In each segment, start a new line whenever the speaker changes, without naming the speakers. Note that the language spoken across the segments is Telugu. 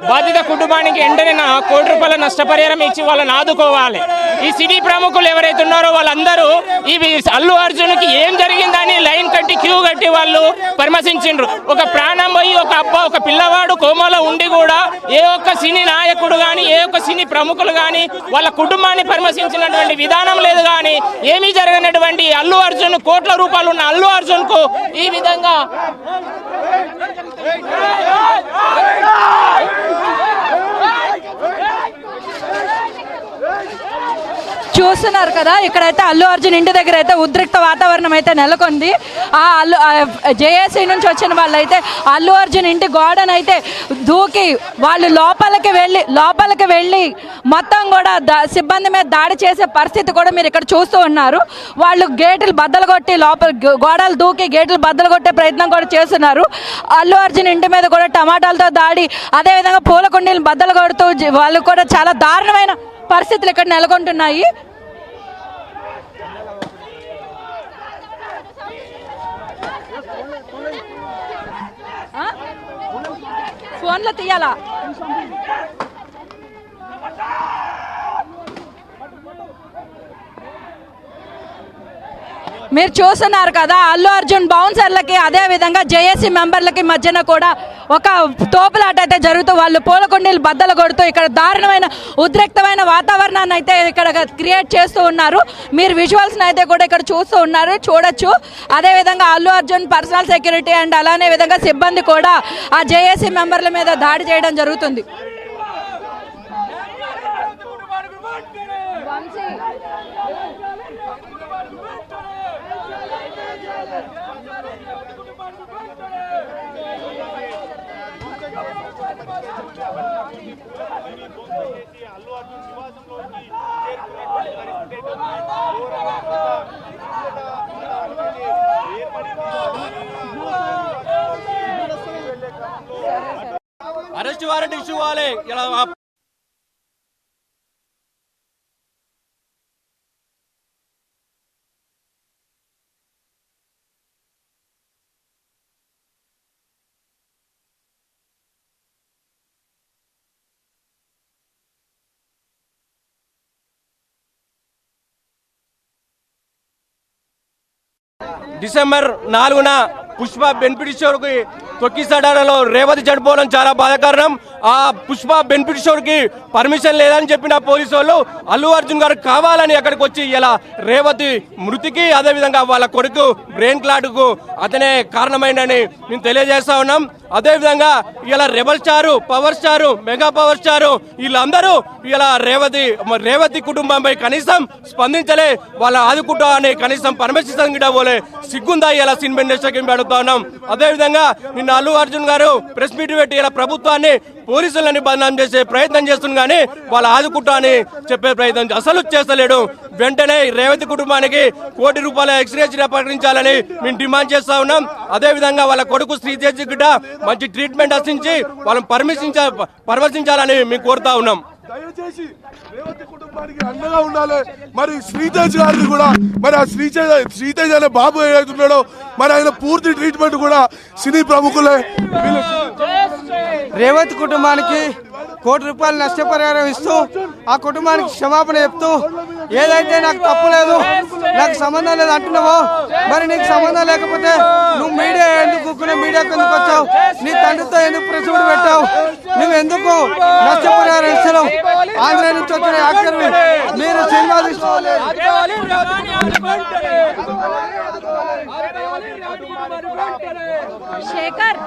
బాధిత కుటుంబానికి వెంటనే ₹1 కోటి నష్టపరిహారం ఇచ్చి వాళ్ళని ఆదుకోవాలి. ఈ సిటీ ప్రముఖులు ఎవరైతే ఉన్నారో వాళ్ళందరూ ఈ అల్లు అర్జున్కి ఏం జరిగిందని లైన్ కట్టి క్యూ కట్టి వాళ్ళు పరామర్శించిండ్రు. ఒక ప్రాణం పోయి ఒక పిల్లవాడు కోమాలో ఉండి కూడా ఏ ఒక్క సినీ నాయకుడు కానీ ఏ ఒక్క సినీ ప్రముఖులు కానీ వాళ్ళ కుటుంబాన్ని పరామర్శించినటువంటి విధానం లేదు. కానీ ఏమీ జరగనటువంటి అల్లు అర్జున్ కోట్ల రూపాయలు ఉన్న అల్లు అర్జున్కు ఈ విధంగా
చూస్తున్నారు కదా, ఇక్కడైతే అల్లు అర్జున్ ఇంటి దగ్గర అయితే ఉద్రిక్త వాతావరణం అయితే నెలకొంది. ఆ జేఏసీ నుంచి వచ్చిన వాళ్ళైతే అల్లు అర్జున్ ఇంటి గోడనైతే దూకి వాళ్ళు లోపలికి వెళ్ళి మొత్తం కూడా సిబ్బంది మీద దాడి చేసే పరిస్థితి కూడా మీరు ఇక్కడ చూస్తూ ఉన్నారు. వాళ్ళు గేట్లు బద్దలు కొట్టి గోడలు దూకి గేట్లు బద్దలు కొట్టే ప్రయత్నం కూడా చేస్తున్నారు. అల్లు అర్జున్ ఇంటి మీద కూడా టమాటాలతో దాడి, అదేవిధంగా పూల కుండీలు బద్దలు కొడుతూ వాళ్ళు కూడా చాలా దారుణమైన పరిస్థితులు ఇక్కడ నెలకొంటున్నాయి. ఫోన్లో తీయాలా? మీరు చూస్తున్నారు కదా, అల్లు అర్జున్ బౌన్సర్లకి అదే విధంగా జేఏసీ మెంబర్లకి మధ్యన కూడా ఒక తోపులాట అయితే జరుగుతూ వాళ్ళు పూలకుండీలు బద్దలు కొడుతూ ఇక్కడ దారుణమైన ఉద్రిక్తమైన వాతావరణాన్ని అయితే ఇక్కడ క్రియేట్ చేస్తూ ఉన్నారు. మీరు విజువల్స్ని అయితే కూడా ఇక్కడ చూడొచ్చు. అదేవిధంగా Allu Arjun personal security and అలానే విధంగా సిబ్బంది కూడా ఆ జేఏసీ మెంబర్ల మీద దాడి చేయడం జరుగుతుంది.
అరెస్ట్ వారెంట్ ఇష్యూ అవ్వాలి. ఇలా డిసెంబర్ 4న పుష్ప బెనిఫిట్ షోకి తొక్కిసడాలలో రేవతి చనిపోవడం చాలా బాధాకరం. ఆ పుష్ప బెనిఫిట్ షోకి పర్మిషన్ లేదని చెప్పిన పోలీసు వాళ్ళు అల్లు అర్జున్ గారు కావాలని అక్కడికి వచ్చి ఇలా రేవతి మృతికి అదేవిధంగా వాళ్ళ కొడుకు బ్రెయిన్ క్లాట్కు అతనే కారణమైందని మేము తెలియజేస్తా ఉన్నాం. అదేవిధంగా ఇలా rebel star, power star, mega power star వీళ్ళందరూ ఇలా రేవతి కుటుంబంపై కనీసం స్పందించలే. వాళ్ళ ఆదుకుంటామని కనీసం పరామర్శించడం కూడా పోలే. సిగ్గుందా ఇలా సినిమా ఇండస్ట్రీకి అడుగుతా ఉన్నాం. అదేవిధంగా నిన్న అల్లు అర్జున్ గారు ప్రెస్ మీట్ పెట్టి ఇలా ప్రభుత్వాన్ని పోలీసులని బదనాం చేసే ప్రయత్నం చేస్తుంది, కానీ వాళ్ళ ఆదుకుంటామని చెప్పే ప్రయత్నం అసలు చేస్తలేడు. వెంటనే రేవతి కుటుంబానికి ₹1 కోటి ఎక్స్గ్రేషియా ప్రకటించాలని మేము డిమాండ్ చేస్తా ఉన్నాం. అదేవిధంగా వాళ్ళ కొడుకు శ్రీతేజ్ గిడ్డ మంచి ట్రీట్మెంట్ అందించి వాళ్ళని పరామర్శించాలని మేము కోరుతా ఉన్నాం.
దయచేసి రేవతి కుటుంబానికి అండగా ఉండాలి. మరి శ్రీతేజ్ గారిని కూడా మరి ఆ శ్రీతేజ్ అనే బాబు ఏదైతున్నాడో మరి ఆయన పూర్తి ట్రీట్మెంట్ కూడా సినీ ప్రముఖులే.
రేవతి కుటుంబానికి ₹1 కోటి నష్టపరిహారం ఇస్తూ ఆ కుటుంబానికి క్షమాపణ చెప్తూ ఏదైతే నాకు తప్పు లేదు, నాకు సంబంధం లేదు అంటున్నావో, మరి నీకు సంబంధం లేకపోతే నువ్వు మీడియా ఎందుకు మీడియాకు ఎందుకు వచ్చావు? నీ తండ్రితో ఎందుకు ప్రెస్ మీట్ పెట్టావు? నువ్వు ఎందుకు నష్టపరిహారం ఇస్తున్నావు? ఆంధ్ర నుంచి వచ్చిన యాక్టర్ మీరు సినిమా తీసుకోవాలి.
శేఖర్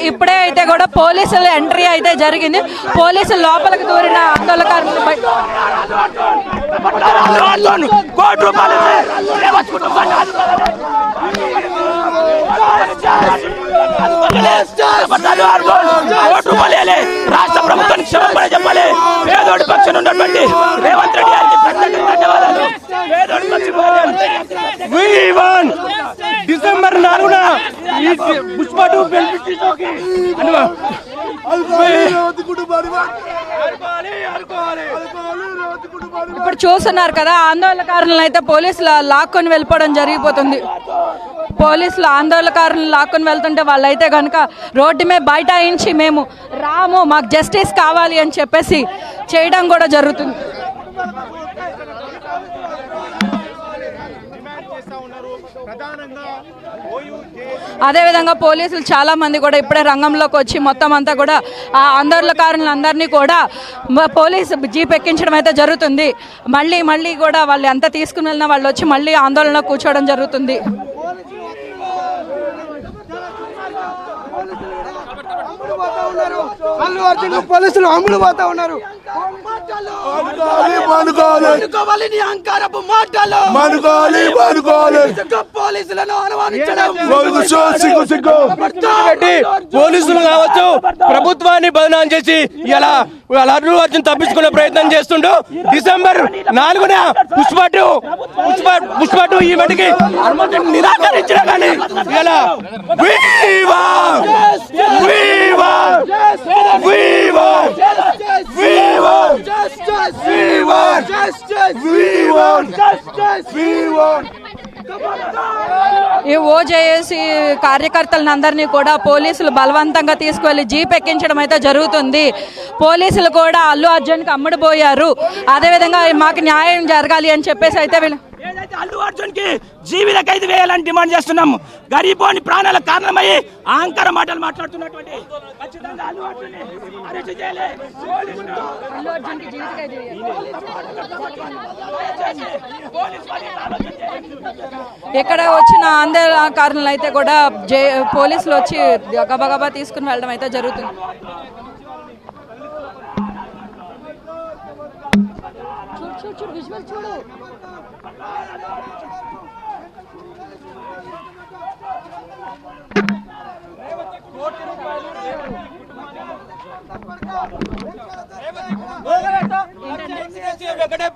ఇప్పుడే అయితే కూడా పోలీసులు ఎంట్రీ అయితే జరిగింది. పోలీసులు లోపలికి దూరిన ఆందోళనకారులు
కోటి రూపాయలు రేవంత్ కుటుంబాన్ని రాష్ట్ర ప్రభుత్వానికి క్షమాపణ చెప్పాలి. పేదోడి పక్షాన ఉన్నటువంటి రేవంత్ రెడ్డి గారికి ప్రత్యేక ధన్యవాదాలు.
డిసెంబర్ 4న ఈ పుష్ప 2 బెనిఫిషరీస్కి
ఇప్పుడు చూస్తున్నారు కదా, ఆందోళనకారులను అయితే పోలీసులు లాక్కొని వెళ్ళిపోవడం జరిగిపోతుంది. పోలీసులు ఆందోళనకారులను లాక్కొని వెళ్తుంటే వాళ్ళైతే కనుక రోడ్డు మీద బైఠాయించి మేము రాము, మాకు జస్టిస్ కావాలి అని చెప్పేసి చేయడం కూడా జరుగుతుంది. అదేవిధంగా పోలీసులు చాలా మంది కూడా ఇప్పుడే రంగంలోకి వచ్చి మొత్తం అంతా కూడా ఆ ఆందోళనకారులందరినీ కూడా పోలీసు జీప్ ఎక్కించడం అయితే జరుగుతుంది. మళ్ళీ కూడా వాళ్ళు ఎంత తీసుకుని వెళ్ళినా వాళ్ళు వచ్చి మళ్ళీ ఆందోళనలో కూర్చోవడం జరుగుతుంది.
అల్లు అర్జున్ పోలీసులు అమ్ముడు పోతా ఉన్నారు.
పోలీసులు కావచ్చు ప్రభుత్వాన్ని బదనాం చేసి ఇలా అల్లు అర్జున్ తప్పించుకునే ప్రయత్నం చేస్తుండు. డిసెంబర్ 4న పుష్ప 2 ఈవెంట్ కి అనుమతిని నిరాకరించిన కానీ ఇలా
ఈ ఓజేఏసీ కార్యకర్తలందరినీ కూడా పోలీసులు బలవంతంగా తీసుకువెళ్ళి జీప్ ఎక్కించడం అయితే జరుగుతుంది. పోలీసులు కూడా అల్లు అర్జున్కి అమ్ముడుపోయారు. అదేవిధంగా మాకు న్యాయం జరగాలి అని చెప్పేసి అయితే వీళ్ళు
ఏదైతే అల్లు అర్జున్ కి జీవిత ఖైదు వేయాలని డిమాండ్ చేస్తున్నాము. గరీబోని ప్రాణాలకు కారణమయ్యి అహంకార మాటలు మాట్లాడుతున్నటువంటి ఖచ్చితంగా అల్లు అర్జున్ని అరెస్ట్ చేయాలి.
అల్లు అర్జున్కి జీవిత ఖైదు ఇక్కడ వచ్చిన ఆందోళనకారులను అయితే కూడా పోలీసులు వచ్చి గబగబా తీసుకుని వెళ్ళడం అయితే జరుగుతుంది. చూడు విజువల్ చూడు.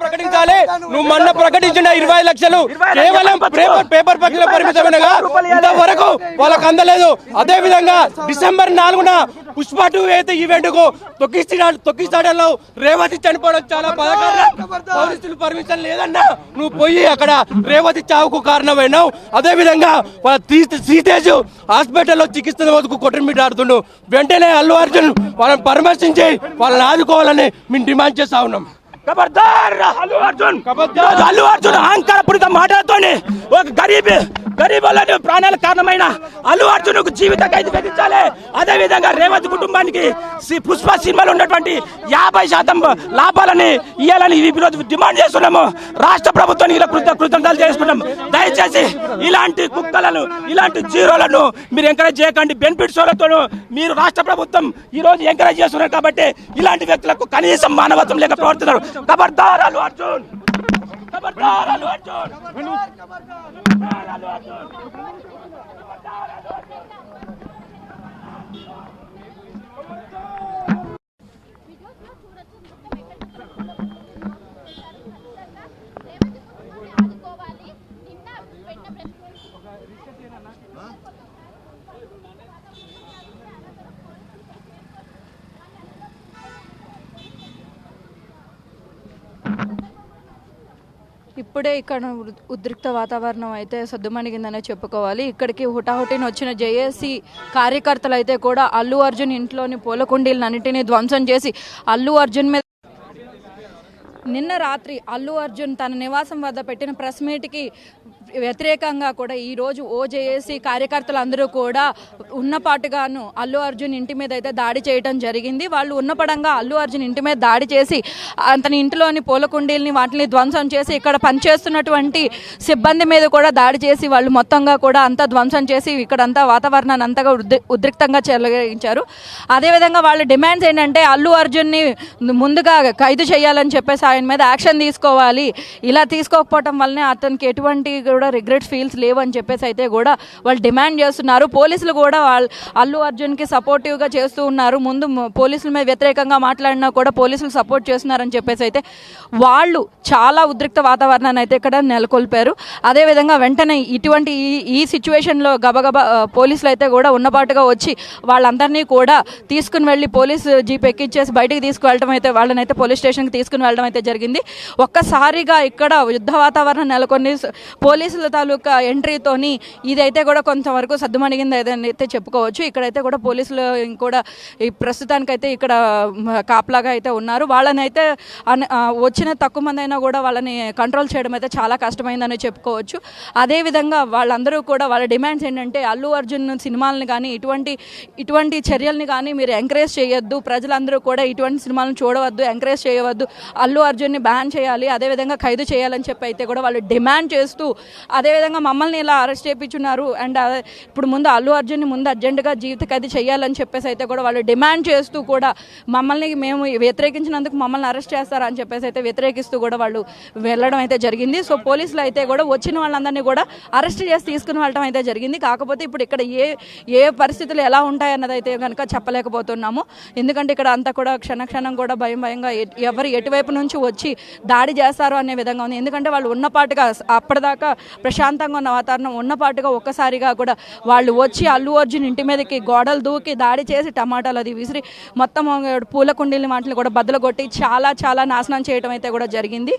ప్రకటించాలి. నువ్వు మొన్న ప్రకటించిన 20 లక్షలు కేవలం పేపర్ పక్కన పరిమితమైనగా ఇంతవరకు వాళ్ళకు అందలేదు. అదే విధంగా డిసెంబర్ 4న పుష్ప 2 అయితే ఈవెంట్ కు తొక్కిస్తాడలో రేవతి చనిపోవడం చాలా బాధాకరం. పోలీసులు పర్మిషన్ లేదన్నా నువ్వు పోయి అక్కడ రేవతి చావుకు కారణమైనావు. అదే విధంగా వాళ్ళ సీతేజ్ హాస్పిటల్లో చికిత్స వరకు కొట్టమిటాడుతుండు. వెంటనే అల్లు అర్జున్ వాళ్ళని పరామర్శించి వాళ్ళని ఆదుకోవాలని మేము డిమాండ్ చేస్తా ఉన్నాం.
ఖబర్దార్ అల్లు అర్జున్, అల్లు అర్జున్ అహంకారపూరిత మాటలతోనే ఒక గరీబులను ప్రాణాలకు కారణమైన అల్లు అర్జున్ కు జీవిత ఖైదు విధించాలి. అదే విధంగా రేవంత్ కుటుంబానికి పుష్ప సినిమాలో ఉన్నటువంటి 50% లాభాలని ఇవ్వాలని డిమాండ్ చేస్తున్నాము. రాష్ట్ర ప్రభుత్వానికి ఇలా కృతజ్ఞతలు చేసుకున్నాం. దయచేసి ఇలాంటి కుక్కలను, ఇలాంటి జీరోలను మీరు ఎంకరేజ్ చేయకండి. బెనిఫిట్ షోలతో మీరు రాష్ట్ర ప్రభుత్వం ఈ రోజు ఎంకరేజ్ చేస్తున్నారు కాబట్టి ఇలాంటి వ్యక్తులకు కనీసం మానవత్వం లేక ప్రవర్తిస్తారు. ఖబర్దార్ అల్లు అర్జున్, ఖబర్దార్ అల్లు అర్జున్.
ఇప్పుడే ఇక్కడ ఉద్రిక్త వాతావరణం అయితే సద్దుమణిగిందనే చెప్పుకోవాలి. ఇక్కడికి హుటాహుటిని వచ్చిన జేఏసీ కార్యకర్తలు అయితే కూడా అల్లు అర్జున్ ఇంట్లోని పూల కుండీలన్నింటినీ ధ్వంసం చేసి అల్లు అర్జున్ మీద నిన్న రాత్రి అల్లు అర్జున్ తన నివాసం వద్ద పెట్టిన ప్రెస్ మీట్కి వ్యతిరేకంగా కూడా ఈరోజు ఓజేఏసీ కార్యకర్తలు అందరూ కూడా ఉన్నపాటుగాను అల్లు అర్జున్ ఇంటి మీద అయితే దాడి చేయడం జరిగింది. వాళ్ళు ఉన్నపడంగా అల్లు అర్జున్ ఇంటి మీద దాడి చేసి అతని ఇంటిలోని పూల కుండీల్ని వాటిని ధ్వంసం చేసి ఇక్కడ పనిచేస్తున్నటువంటి సిబ్బంది మీద కూడా దాడి చేసి వాళ్ళు మొత్తంగా కూడా అంతా ధ్వంసం చేసి ఇక్కడంతా వాతావరణాన్ని అంతగా ఉద్రిక్తంగా చెలగించారు. అదేవిధంగా వాళ్ళ డిమాండ్స్ ఏంటంటే అల్లు అర్జున్ని ముందుగా ఖైదు చేయాలని చెప్పేసి ఆయన మీద యాక్షన్ తీసుకోవాలి. ఇలా తీసుకోకపోవటం వల్లనే అతనికి ఎటువంటి కూడా రిగ్రెట్స్ ఫీల్స్ లేవు అని చెప్పేసి అయితే కూడా వాళ్ళు డిమాండ్ చేస్తున్నారు. పోలీసులు కూడా అల్లు అర్జున్కి సపోర్టివ్గా చేస్తూ ఉన్నారు. ముందు పోలీసుల మీద వ్యతిరేకంగా మాట్లాడినా కూడా పోలీసులు సపోర్ట్ చేస్తున్నారని చెప్పేసి అయితే వాళ్ళు చాలా ఉద్రిక్త వాతావరణాన్ని అయితే ఇక్కడ నెలకొల్పారు. అదేవిధంగా వెంటనే ఇటువంటి ఈ సిచ్యువేషన్లో గబగబా పోలీసులు అయితే కూడా ఉన్నపాటుగా వచ్చి వాళ్ళందరినీ కూడా తీసుకుని వెళ్ళి పోలీసు జీప్ ఎక్కించేసి బయటికి తీసుకువెళ్ళడం అయితే వాళ్ళనైతే పోలీస్ స్టేషన్కి తీసుకుని వెళ్ళడం అయితే జరిగింది. ఒక్కసారిగా ఇక్కడ యుద్ధ వాతావరణం నెలకొని పోలీసుల తాలూకా ఎంట్రీతోని ఇదైతే కూడా కొంతవరకు సద్దుమణిగింది అయితే చెప్పుకోవచ్చు. ఇక్కడైతే కూడా పోలీసులు కూడా ఈ ప్రస్తుతానికైతే ఇక్కడ కాపలాగా అయితే ఉన్నారు. వాళ్ళనైతే వచ్చిన తక్కువ మంది అయినా కూడా వాళ్ళని కంట్రోల్ చేయడం అయితే చాలా కష్టమైందని చెప్పుకోవచ్చు. అదేవిధంగా వాళ్ళందరూ కూడా వాళ్ళ డిమాండ్స్ ఏంటంటే అల్లు అర్జున్ సినిమాలని కానీ ఇటువంటి చర్యల్ని కానీ మీరు ఎంకరేజ్ చేయొద్దు, ప్రజలందరూ కూడా ఇటువంటి సినిమాలను చూడవద్దు, ఎంకరేజ్ చేయవద్దు, అల్లు అర్జున్ని బ్యాన్ చేయాలి, అదేవిధంగా ఖైదు చేయాలని చెప్పి అయితే కూడా వాళ్ళు డిమాండ్ చేస్తూ అదేవిధంగా మమ్మల్ని ఇలా అరెస్ట్ చేయించున్నారు అండ్ ఇప్పుడు ముందు అల్లు అర్జున్ని ముందు అర్జెంటుగా జీవిత ఖైదు చేయాలని చెప్పేసి అయితే కూడా వాళ్ళు డిమాండ్ చేస్తూ కూడా మమ్మల్ని మేము వ్యతిరేకించినందుకు మమ్మల్ని అరెస్ట్ చేస్తారా అని చెప్పేసి అయితే వ్యతిరేకిస్తూ కూడా వాళ్ళు వెళ్ళడం అయితే జరిగింది. సో పోలీసులు అయితే కూడా వచ్చిన వాళ్ళందరినీ కూడా అరెస్ట్ చేసి తీసుకుని వెళ్ళడం అయితే జరిగింది. కాకపోతే ఇప్పుడు ఇక్కడ ఏ పరిస్థితులు ఎలా ఉంటాయన్నది అయితే కనుక చెప్పలేకపోతున్నాము. ఎందుకంటే ఇక్కడ అంతా కూడా క్షణక్షణం కూడా భయంగా ఎవరు ఎటువైపు నుంచి వచ్చి దాడి చేస్తారు అనే విధంగా ఉంది. ఎందుకంటే వాళ్ళు ఉన్నపాటుగా అప్పటిదాకా ప్రశాంతంగా ఉన్న వాతావరణం ఉన్నపాటుగా ఒక్కసారిగా కూడా వాళ్ళు వచ్చి అల్లు అర్జున్ ఇంటి మీదకి గోడలు దూకి దాడి చేసి టమాటాలు అది విసిరి మొత్తం పూల కుండీల వాటిని కూడా బద్దలు కొట్టి చాలా నాశనం చేయడం అయితే కూడా జరిగింది.